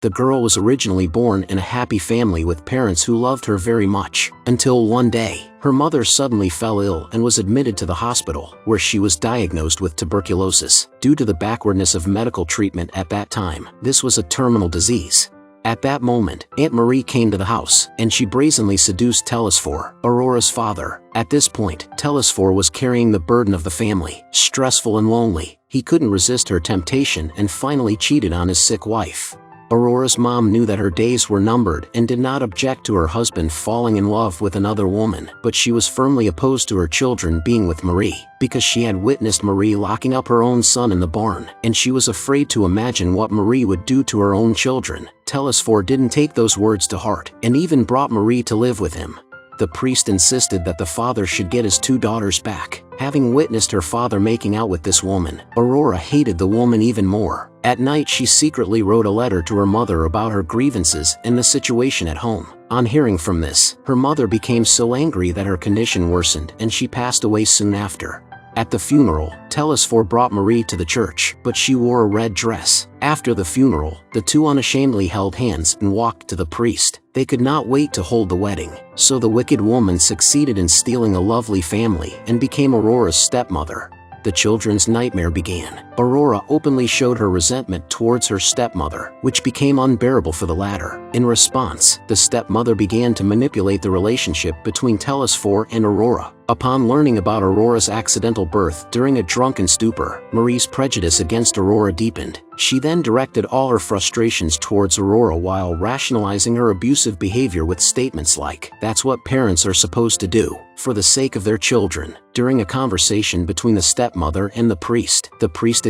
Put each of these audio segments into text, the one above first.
The girl was originally born in a happy family with parents who loved her very much, until one day, her mother suddenly fell ill and was admitted to the hospital, where she was diagnosed with tuberculosis. Due to the backwardness of medical treatment at that time, this was a terminal disease. At that moment, Aunt Marie came to the house, and she brazenly seduced Telesphore, Aurora's father. At this point, Telesphore was carrying the burden of the family, stressful and lonely. He couldn't resist her temptation and finally cheated on his sick wife. Aurora's mom knew that her days were numbered and did not object to her husband falling in love with another woman, but she was firmly opposed to her children being with Marie, because she had witnessed Marie locking up her own son in the barn, and she was afraid to imagine what Marie would do to her own children. Telesphore didn't take those words to heart, and even brought Marie to live with him. The priest insisted that the father should get his 2 daughters back. Having witnessed her father making out with this woman, Aurora hated the woman even more. At night she secretly wrote a letter to her mother about her grievances and the situation at home. On hearing from this, her mother became so angry that her condition worsened and she passed away soon after. At the funeral, Telesphore brought Marie to the church, but she wore a red dress. After the funeral, the two unashamedly held hands and walked to the priest. They could not wait to hold the wedding, so the wicked woman succeeded in stealing a lovely family and became Aurora's stepmother. The children's nightmare began. Aurora openly showed her resentment towards her stepmother, which became unbearable for the latter. In response, the stepmother began to manipulate the relationship between Telesphore and Aurora. Upon learning about Aurora's accidental birth during a drunken stupor, Marie's prejudice against Aurora deepened. She then directed all her frustrations towards Aurora while rationalizing her abusive behavior with statements like, "That's what parents are supposed to do, for the sake of their children." During a conversation between the stepmother and the priest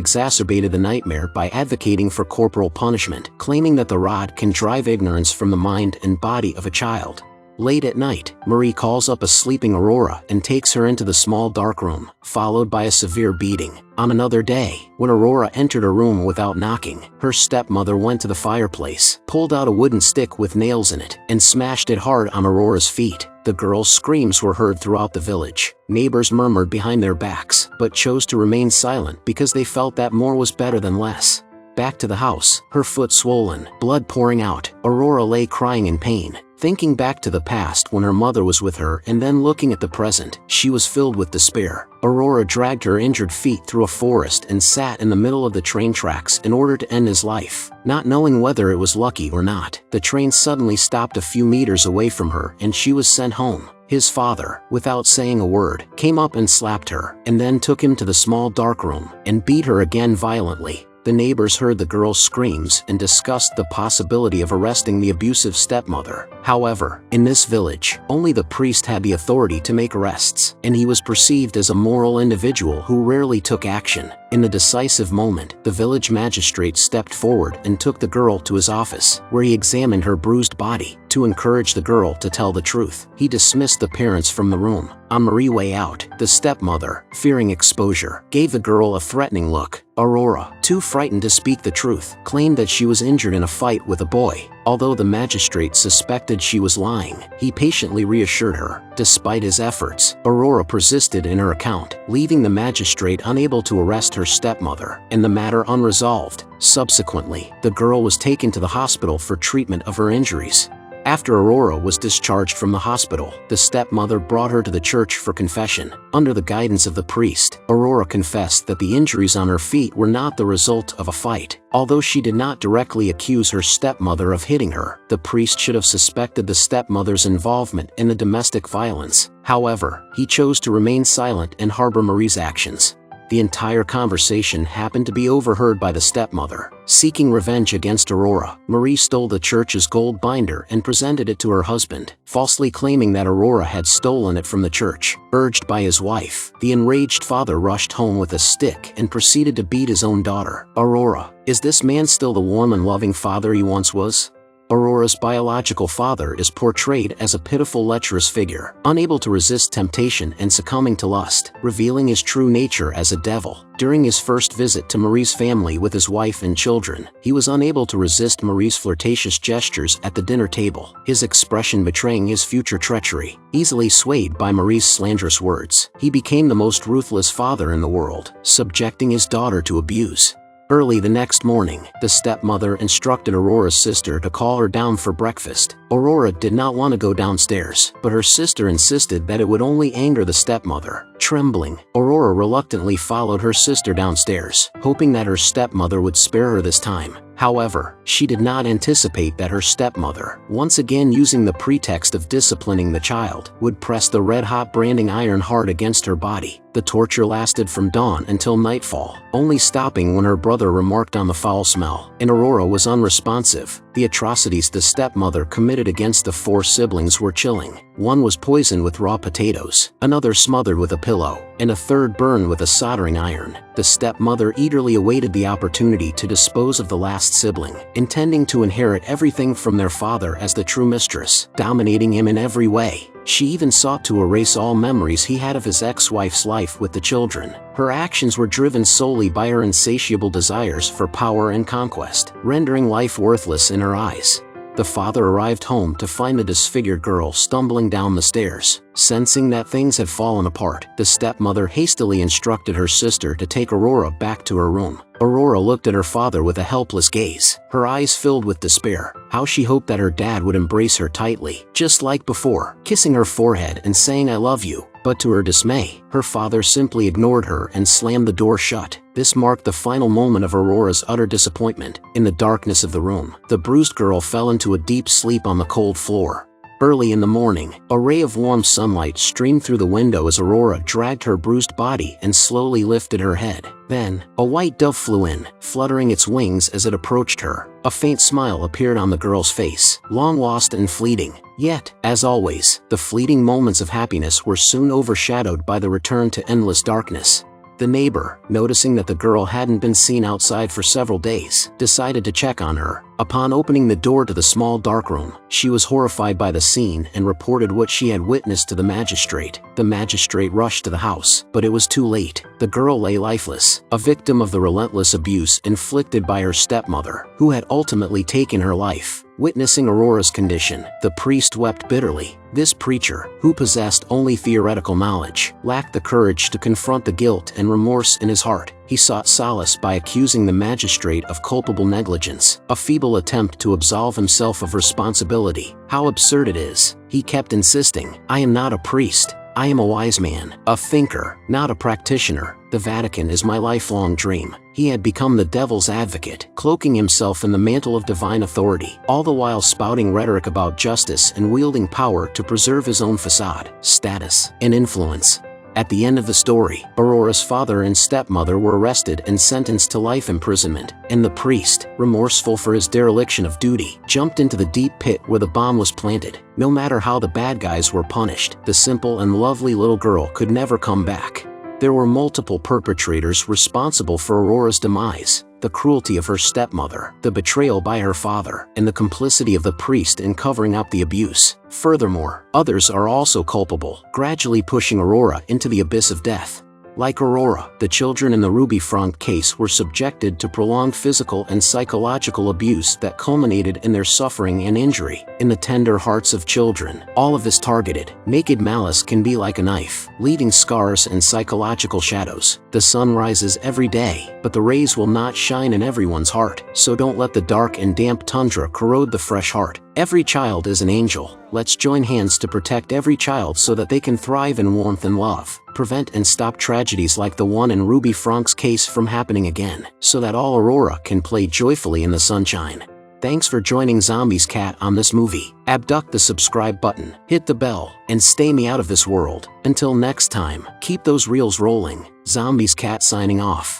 exacerbated the nightmare by advocating for corporal punishment, claiming that the rod can drive ignorance from the mind and body of a child. Late at night, Marie calls up a sleeping Aurora and takes her into the small dark room, followed by a severe beating. On another day, when Aurora entered her room without knocking, her stepmother went to the fireplace, pulled out a wooden stick with nails in it, and smashed it hard on Aurora's feet. The girl's screams were heard throughout the village. Neighbors murmured behind their backs, but chose to remain silent because they felt that more was better than less. Back to the house, her foot swollen, blood pouring out, Aurora lay crying in pain. Thinking back to the past when her mother was with her and then looking at the present, she was filled with despair. Aurora dragged her injured feet through a forest and sat in the middle of the train tracks in order to end his life. Not knowing whether it was lucky or not, the train suddenly stopped a few meters away from her and she was sent home. His father, without saying a word, came up and slapped her, and then took him to the small dark room and beat her again violently. The neighbors heard the girl's screams and discussed the possibility of arresting the abusive stepmother. However, in this village, only the priest had the authority to make arrests, and he was perceived as a moral individual who rarely took action. In the decisive moment, the village magistrate stepped forward and took the girl to his office, where he examined her bruised body. To encourage the girl to tell the truth, he dismissed the parents from the room. On Marie's way out, the stepmother, fearing exposure, gave the girl a threatening look. Aurora, too frightened to speak the truth, claimed that she was injured in a fight with a boy. Although the magistrate suspected she was lying, he patiently reassured her. Despite his efforts, Aurora persisted in her account, leaving the magistrate unable to arrest her stepmother, and the matter unresolved. Subsequently, the girl was taken to the hospital for treatment of her injuries. After Aurora was discharged from the hospital, the stepmother brought her to the church for confession. Under the guidance of the priest, Aurora confessed that the injuries on her feet were not the result of a fight. Although she did not directly accuse her stepmother of hitting her, the priest should have suspected the stepmother's involvement in the domestic violence. However, he chose to remain silent and harbor Marie's actions. The entire conversation happened to be overheard by the stepmother. Seeking revenge against Aurora, Marie stole the church's gold binder and presented it to her husband, falsely claiming that Aurora had stolen it from the church. Urged by his wife, the enraged father rushed home with a stick and proceeded to beat his own daughter. Aurora, is this man still the warm and loving father he once was? Aurora's biological father is portrayed as a pitiful, lecherous figure, unable to resist temptation and succumbing to lust, revealing his true nature as a devil. During his first visit to Marie's family with his wife and children, he was unable to resist Marie's flirtatious gestures at the dinner table, his expression betraying his future treachery. Easily swayed by Marie's slanderous words, he became the most ruthless father in the world, subjecting his daughter to abuse. Early the next morning, the stepmother instructed Aurora's sister to call her down for breakfast. Aurora did not want to go downstairs, but her sister insisted that it would only anger the stepmother. Trembling, Aurora reluctantly followed her sister downstairs, hoping that her stepmother would spare her this time. However, she did not anticipate that her stepmother, once again using the pretext of disciplining the child, would press the red-hot branding iron hard against her body. The torture lasted from dawn until nightfall, only stopping when her brother remarked on the foul smell, and Aurora was unresponsive. The atrocities the stepmother committed against the 4 siblings were chilling. One was poisoned with raw potatoes, another smothered with a pillow, and a third burned with a soldering iron. The stepmother eagerly awaited the opportunity to dispose of the last sibling, intending to inherit everything from their father as the true mistress, dominating him in every way. She even sought to erase all memories he had of his ex-wife's life with the children. Her actions were driven solely by her insatiable desires for power and conquest, rendering life worthless in her eyes. The father arrived home to find the disfigured girl stumbling down the stairs. Sensing that things had fallen apart, the stepmother hastily instructed her sister to take Aurora back to her room. Aurora looked at her father with a helpless gaze, her eyes filled with despair. How she hoped that her dad would embrace her tightly, just like before, kissing her forehead and saying "I love you." But to her dismay, her father simply ignored her and slammed the door shut. This marked the final moment of Aurora's utter disappointment. In the darkness of the room, the bruised girl fell into a deep sleep on the cold floor. Early in the morning, a ray of warm sunlight streamed through the window as Aurora dragged her bruised body and slowly lifted her head. Then, a white dove flew in, fluttering its wings as it approached her. A faint smile appeared on the girl's face, long lost and fleeting. Yet, as always, the fleeting moments of happiness were soon overshadowed by the return to endless darkness. The neighbor, noticing that the girl hadn't been seen outside for several days, decided to check on her. Upon opening the door to the small dark room, she was horrified by the scene and reported what she had witnessed to the magistrate. The magistrate rushed to the house, but it was too late. The girl lay lifeless, a victim of the relentless abuse inflicted by her stepmother, who had ultimately taken her life. Witnessing Aurora's condition, the priest wept bitterly. This preacher, who possessed only theoretical knowledge, lacked the courage to confront the guilt and remorse in his heart. He sought solace by accusing the magistrate of culpable negligence, a feeble attempt to absolve himself of responsibility. How absurd it is. He kept insisting, "I am not a priest. I am a wise man, a thinker, not a practitioner. The Vatican is my lifelong dream." He had become the devil's advocate, cloaking himself in the mantle of divine authority, all the while spouting rhetoric about justice and wielding power to preserve his own facade, status, and influence. At the end of the story, Aurora's father and stepmother were arrested and sentenced to life imprisonment, and the priest, remorseful for his dereliction of duty, jumped into the deep pit where the bomb was planted. No matter how the bad guys were punished, the simple and lovely little girl could never come back. There were multiple perpetrators responsible for Aurora's demise: the cruelty of her stepmother, the betrayal by her father, and the complicity of the priest in covering up the abuse. Furthermore, others are also culpable, gradually pushing Aurora into the abyss of death. Like Aurora, the children in the Ruby Frank case were subjected to prolonged physical and psychological abuse that culminated in their suffering and injury. In the tender hearts of children, all of this targeted, naked malice can be like a knife, leaving scars and psychological shadows. The sun rises every day, but the rays will not shine in everyone's heart, so don't let the dark and damp tundra corrode the fresh heart. Every child is an angel. Let's join hands to protect every child so that they can thrive in warmth and love. Prevent and stop tragedies like the one in Ruby Frank's case from happening again, so that all Aurora can play joyfully in the sunshine. Thanks for joining ZombiesCat on this movie. Abduct the subscribe button, hit the bell, and stay me out of this world. Until next time, keep those reels rolling. ZombiesCat signing off.